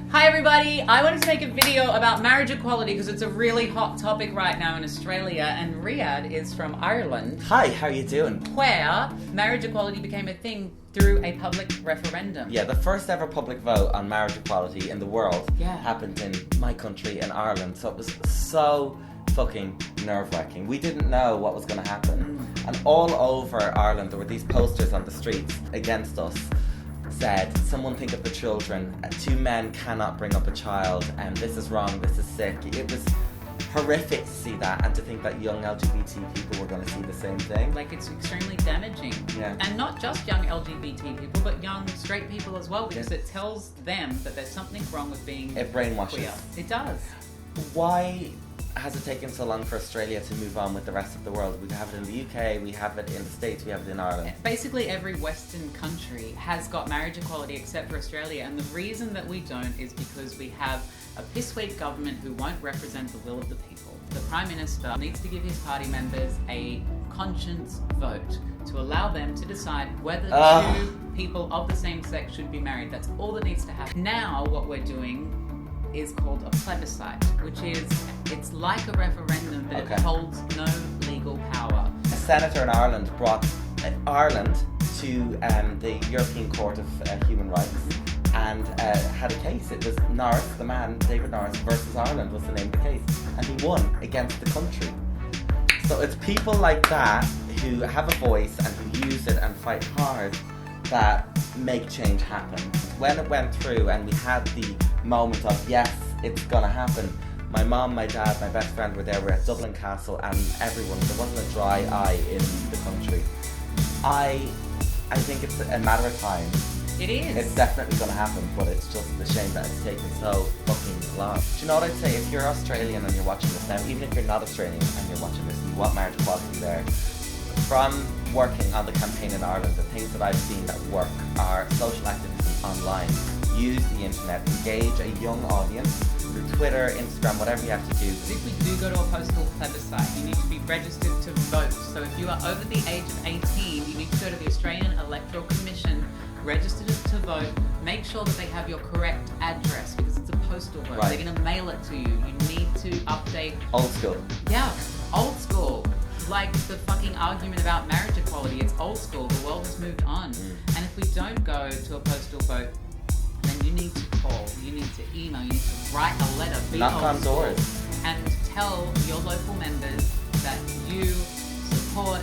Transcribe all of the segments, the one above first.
Hi everybody, I wanted to make a video about marriage equality because it's a really hot topic right now in Australia, and Riyadh is from Ireland. Hi, how are you doing? Where marriage equality became a thing through a public referendum. Yeah, the first ever public vote on marriage equality in the world happened in my country, in Ireland, so it was so fucking nerve-wracking. We didn't know what was going to happen, and all over Ireland there were these posters on the streets against us. Said, someone think of the children, two men cannot bring up a child, and this is wrong, this is sick. It was horrific to see that, and to think that young LGBT people were going to see the same thing. Like, it's extremely damaging. Yeah. And not just young LGBT people, but young straight people as well, because it tells them that there's something wrong with being It brainwashes. queer. It does. Why has it taken so long for Australia to move on with the rest of the world? We have it in the UK, we have it in the States, we have it in Ireland. Basically every Western country has got marriage equality except for Australia, and the reason that we don't is because we have a piss-weak government who won't represent the will of the people. The Prime Minister needs to give his party members a conscience vote to allow them to decide whether two people of the same sex should be married. That's all that needs to happen. Now what we're doing is called a plebiscite, which is, it's like a referendum, but it holds no legal power. A senator in Ireland brought Ireland to the European Court of Human Rights and had a case. It was Norris, the man, David Norris, versus Ireland was the name of the case, and he won against the country. So it's people like that who have a voice and who use it and fight hard that make change happen. When it went through and we had the moment of, yes, it's gonna happen, my mom, my dad, my best friend were there. We're at Dublin Castle, and everyone, there wasn't a dry eye in the country. I think it's a matter of time. It is. It's definitely gonna happen, but it's just a shame that it's taken so fucking long. Do you know what I'd say? If you're Australian and you're watching this now, even if you're not Australian and you're watching this and you want marriage equality there, from working on the campaign in Ireland, the things that I've seen that work are social activism online. Use the internet, engage a young audience through Twitter, Instagram, whatever you have to do. If we do go to a postal plebiscite, you need to be registered to vote. So if you are over the age of 18, you need to go to the Australian Electoral Commission, register to vote, make sure that they have your correct address, because it's a postal vote. Right. They're going to mail it to you. You need to update. Old school. Yeah, old school. Like the fucking argument about marriage equality, it's old school. The world has moved on. And if we don't go to a postal vote, then you need to call, you need to email, you need to write a letter, be knock on doors, and tell your local members that you support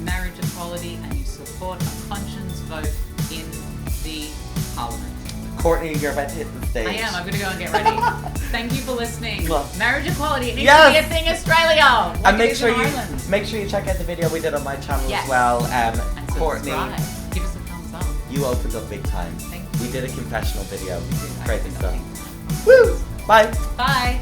marriage equality and you support a conscience vote in the Parliament. Courtney, you're about to hit the stage. I am. I'm going to go and get ready. Thank you for listening. Well, marriage equality, it needs to be a thing, Australia. And make sure you check out the video we did on my channel as well. And Courtney, give us a thumbs up. you opened up big time. Thank you. We did a confessional video. We did. Crazy stuff. Woo! Bye. Bye.